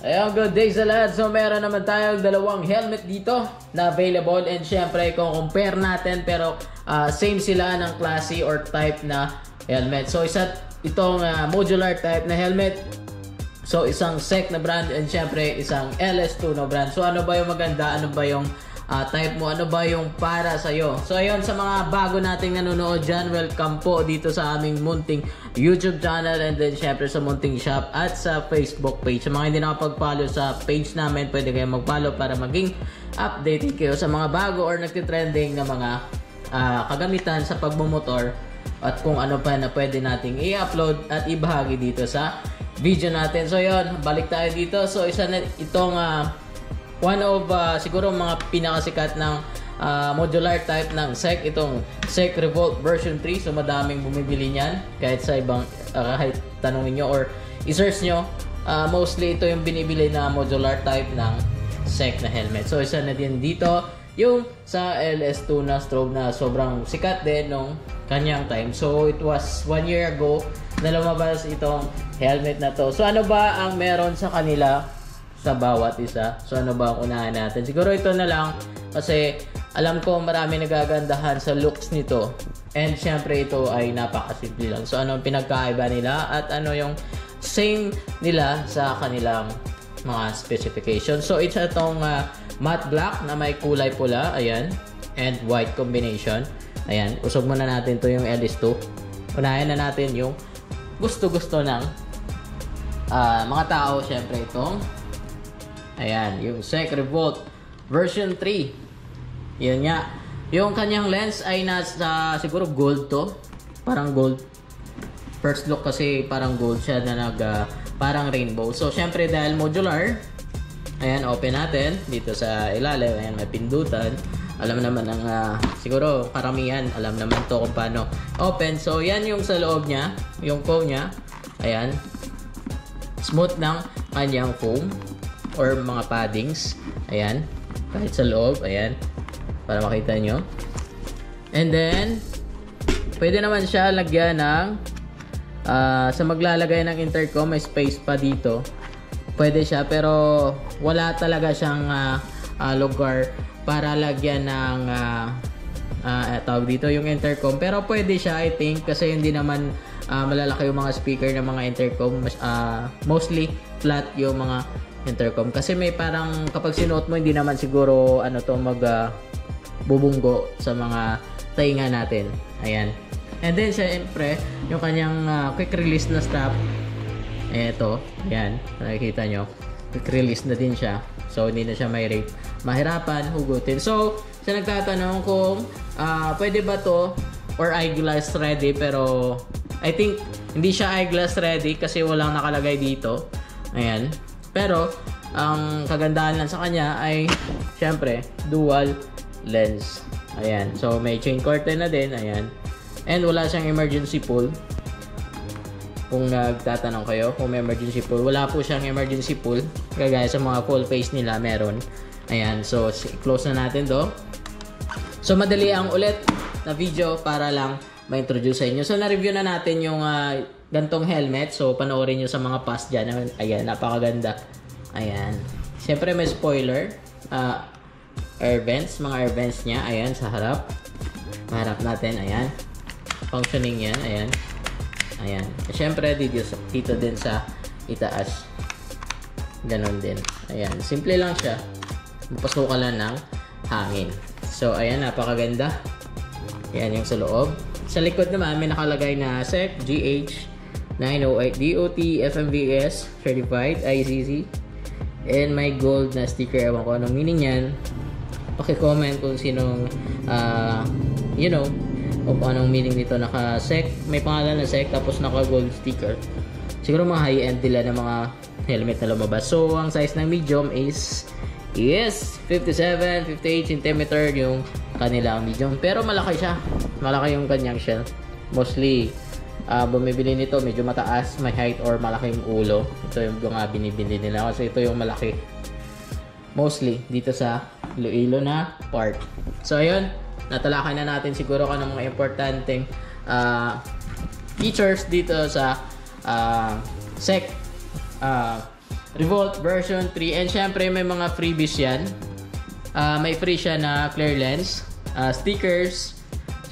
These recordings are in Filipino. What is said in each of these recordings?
Ayun, good day sa lahat. So meron naman tayong dalawang helmet dito na available, and syempre kung compare natin, pero same sila ng klase or type na helmet. So itong modular type na helmet, so isang SEC na brand, and syempre isang LS2 na brand. So ano ba yung maganda, ano ba yung type mo, ano ba yung para sa'yo? So ayun, sa mga bago nating nanonood dyan, welcome po dito sa aming munting YouTube channel, and then syempre sa munting shop at sa Facebook page. Sa mga hindi nakapag-follow sa page namin, pwede kayong mag-follow para maging updated kayo sa mga bago or nagtitrending na mga kagamitan sa pagmumotor, at kung ano pa na pwede nating i-upload at ibahagi dito sa video natin. So yun, balik tayo dito. So isa na itong one of siguro mga pinakasikat ng modular type ng SEC, itong SEC Revolt version 3. So madaming bumibili niyan, kahit sa ibang kahit tanungin nyo or i-search nyo, mostly ito yung binibili na modular type ng SEC na helmet. So isa na din dito yung sa LS2 na strobe na sobrang sikat din nung kanyang time. So it was 1 year ago na lumabas itong helmet na to. So ano ba ang meron sa kanila sa bawat isa? So ano ba ang unahin natin? Siguro ito na lang, kasi alam ko marami nagagandahan sa looks nito, and syempre ito ay napakasimple lang. So ano ang pinagkaiba nila at ano yung same nila sa kanilang mga specifications? So it's itong matte black na may kulay pula, ayan, and white combination. Ayan, usog muna natin to yung LS2. Unahin na natin yung gusto-gusto ng mga tao. Syempre itong ayan, yung SEC Revolt version 3. Yun nga. Yung kanyang lens ay nasa siguro gold to. Parang gold. First look kasi parang gold siya na parang rainbow. So syempre dahil modular, ayan, open natin dito sa ilalim. Ayan, may pindutan. Alam naman ng siguro karamihan alam naman to kung paano open. So yan yung sa loob niya, yung foam niya. Ayan. Smooth ng kanyang foam or mga paddings. Ayan, kahit sa loob, ayan, para makita nyo. And then pwede naman siya lagyan ng sa maglalagay ng intercom, may space pa dito. Pwede siya, pero wala talaga siyang lugar para lagyan ng tawag dito yung intercom. Pero pwede siya, I think, kasi hindi naman malalaki yung mga speaker ng mga intercom. Mostly flat yung mga intercom, kasi may parang kapag sinuot mo, hindi naman siguro ano to bubunggo sa mga tainga natin. Ayan. And then syempre yung kanyang quick release na strap, eto, ayan, nakikita nyo, quick release na din siya. So hindi na siya mahirapan hugutin. So sa nagtatanong kung pwede ba to or eyeglass ready, pero I think hindi siya eyeglass ready kasi walang nakalagay dito. Ayan. Pero ang kagandahan lang sa kanya ay syempre dual lens. Ayan. So may chain curtain na din, ayan. And wala siyang emergency pull. Kung nagtatanong kayo kung may emergency pull, wala po siyang emergency pull. Kagaya sa mga full face nila meron. Ayan. So close na natin to. So madali ang ulit na video para lang ma-introduce sa inyo. So na-review na natin yung gantong helmet. So panoorin nyo sa mga past dyan. Ayan, napakaganda. Ayan. Siyempre may spoiler. Air vents. Mga air vents niya. Ayan, sa harap. Maharap natin. Ayan. Functioning yan. Ayan. Ayan. Siyempre dito din sa itaas. Ganon din. Ayan. Simple lang siya. Mapasukan lang ng hangin. So ayan, napakaganda. Ayan yung sa loob. Sa likod naman may nakalagay na SEC GH908 DOT FMVS certified ICC, and may gold na sticker. Ewan ko anong meaning yan. Paki-comment kung sinong o kung anong meaning nito. Naka SEC, may pangalan na SEC, tapos naka gold sticker. Siguro mga high-end nila ng mga helmet na lumabas. So ang size ng medium is 57, 58 cm yung kanilang medium. Pero malaki siya. Malaki yung kanyang shell. Mostly, bumibili nito medyo mataas, may height or malaking ulo. Ito yung mga binibili nila kasi ito yung malaki. Mostly, dito sa Iloilo na part. So, ayun. Natalakay na natin siguro kung anong mga importanteng features dito sa SEC Revolt version 3. And syempre may mga freebies yan. May free siya na clear lens, stickers,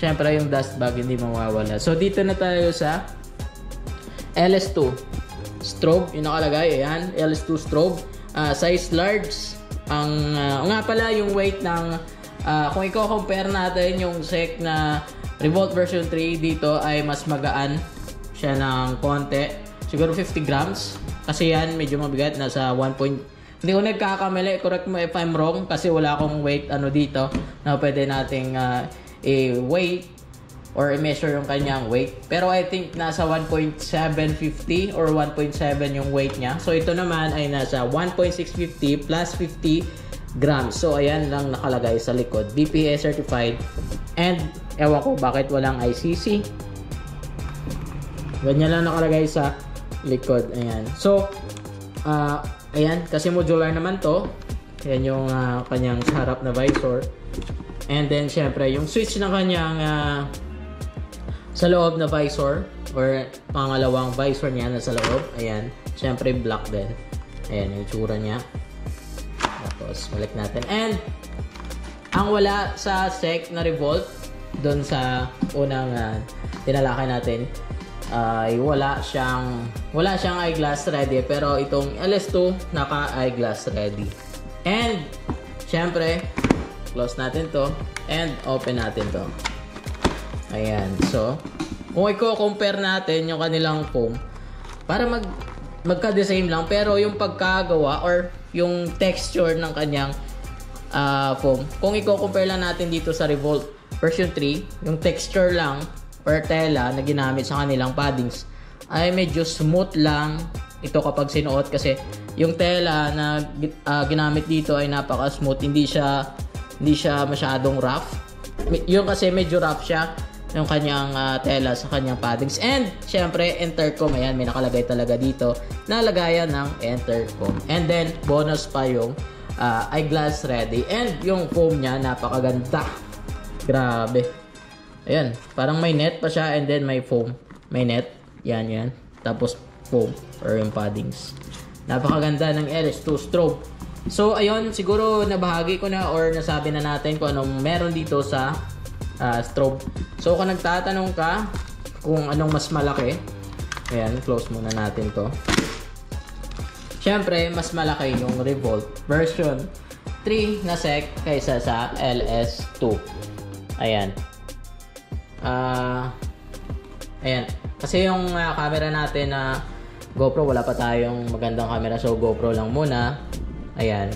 syempre yung dust bag hindi mawawala. So dito na tayo sa LS2 strobe, yung nakalagay, ayan, LS2 strobe, size large. Nga pala yung weight ng kung i-compare natin yung SEC na Revolt version 3 dito ay mas magaan siya ng konti, siguro 50 grams kasi yan medyo mabigat, nasa 1. Hindi ko nagkakamali, correct mo if I'm wrong kasi wala akong weight dito na pwede nating i-weight or i-measure yung kanyang weight, pero I think nasa 1.750 or 1.7 yung weight niya. So ito naman ay nasa 1.650 plus 50 grams. So ayan lang nakalagay sa likod, BPA certified, and ewan ko bakit walang ICC, ganyan lang nakalagay sa likod. Ayan, so ayan, kasi modular naman to. Ayan yung kanyang harap na visor, and then syempre yung switch ng kanyang sa loob na visor or pangalawang visor niya na sa loob. Ayan, syempre black din. Ayan yung tsura niya. Tapos balik natin, and ang wala sa SEC na Revolt doon sa unang tinalakay natin ay wala siyang eyeglass ready, pero itong LS2 naka eyeglass ready. And syempre close natin to and open natin to. Ayan, so kung i-compare natin yung kanilang foam, para magka-the same lang, pero yung pagkagawa or yung texture ng kanyang foam, kung i-compare lang natin dito sa Revolt version 3, yung texture lang or tela na ginamit sa kanilang paddings ay medyo smooth lang ito kapag sinuot, kasi yung tela na ginamit dito ay napaka-smooth, hindi siya masyadong rough. Yung kasi medyo rough siya yung kanyang tela sa kanyang paddings. And syempre intercom, ayan, may nakalagay talaga dito na lagayan ng intercom. And then bonus pa yung eyeglass ready, and yung foam niya napakaganda, grabe. Ayan, parang may net pa siya, and then may foam, may net, yan, tapos foam or yung paddings. Napakaganda ng LS2 strobe. So ayun, siguro nabahagi ko na or nasabi na natin kung anong meron dito sa strobe. So kung nagtatanong ka kung anong mas malaki, ayan, close muna natin to. Syempre mas malaki yung Revolt version 3 na SEC kaysa sa LS2. Ayan. Ayan, kasi yung camera natin na GoPro, wala pa tayong magandang camera, so GoPro lang muna. Ayan.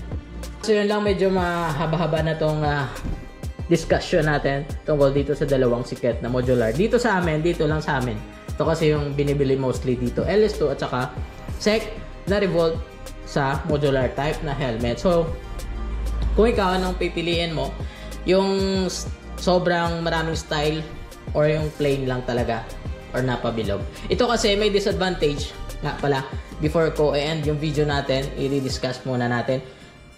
So yun lang, medyo mahaba-haba na tong discussion natin tungkol dito sa dalawang sikat na modular. Dito lang sa amin. Ito kasi yung binibili mostly dito, LS2 at saka SEC na Revolt sa modular type na helmet. So kung ikaw anong pipiliin mo, yung sobrang maraming style or yung plain lang talaga or napabilog. Ito kasi may disadvantage nga pala, before ko i-end yung video natin, i-discuss muna natin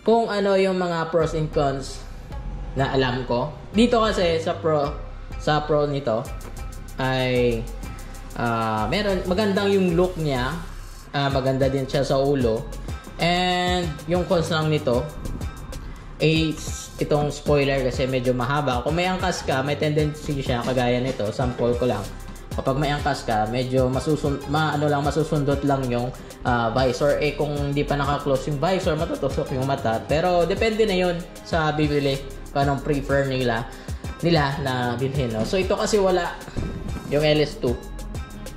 kung ano yung mga pros and cons na alam ko. Dito kasi sa pro nito ay meron, magandang yung look niya, maganda din siya sa ulo, and yung cons lang nito ay itong spoiler kasi medyo mahaba. Kung may angkas ka, may tendency siya kagaya nito, sample ko lang. Kapag may angkas ka, medyo masusundot lang yung visor. Kung hindi pa naka-close yung visor, matutusok yung mata. Pero depende na yun sa bibili kung anong prefer nila na bilhin, no? So ito kasi wala yung LS2.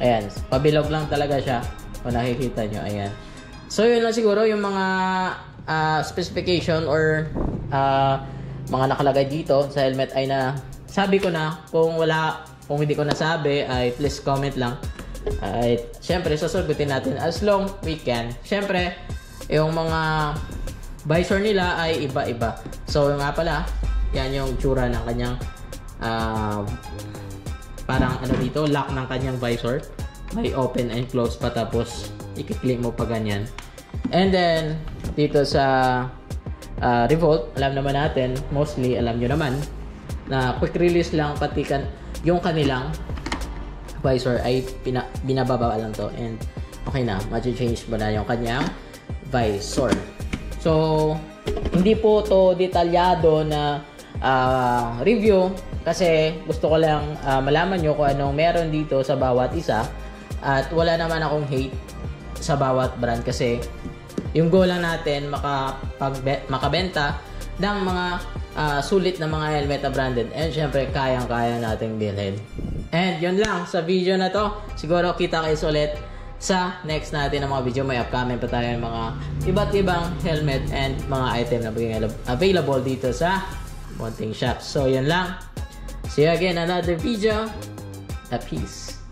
Ayan, pabilog lang talaga siya kung nakikita nyo. Ayan. So yun lang siguro yung mga specification or mga nakalagay dito sa helmet ay na sabi ko na. Kung hindi ko nasabi ay please comment lang. Ay syempre sasagutin natin as long we can. Syempre yung mga visor nila ay iba-iba. So nga pala, yan yung tsura ng kanyang parang ano dito, lock ng kanyang visor. May open and close pa, tapos i-click mo pa ganyan. And then dito sa Revolt, alam naman natin, mostly alam nyo naman na quick release lang, pati yung kanilang visor ay binababa lang to, and okay na, ma-change mo na yung kanyang visor. So, hindi po to detalyado na review kasi gusto ko lang malaman nyo kung anong meron dito sa bawat isa, at wala naman akong hate sa bawat brand kasi yung goal lang natin makabenta ng mga sulit na mga helmet na branded, and syempre kayang-kaya nating bilhin. And yun lang sa video na to. Siguro kita kayo ulit sa next natin na mga video. May upcoming pa tayo ng mga iba't ibang helmet and mga item na available dito sa Mounting Shop. So yun lang. See you again in another video. Peace.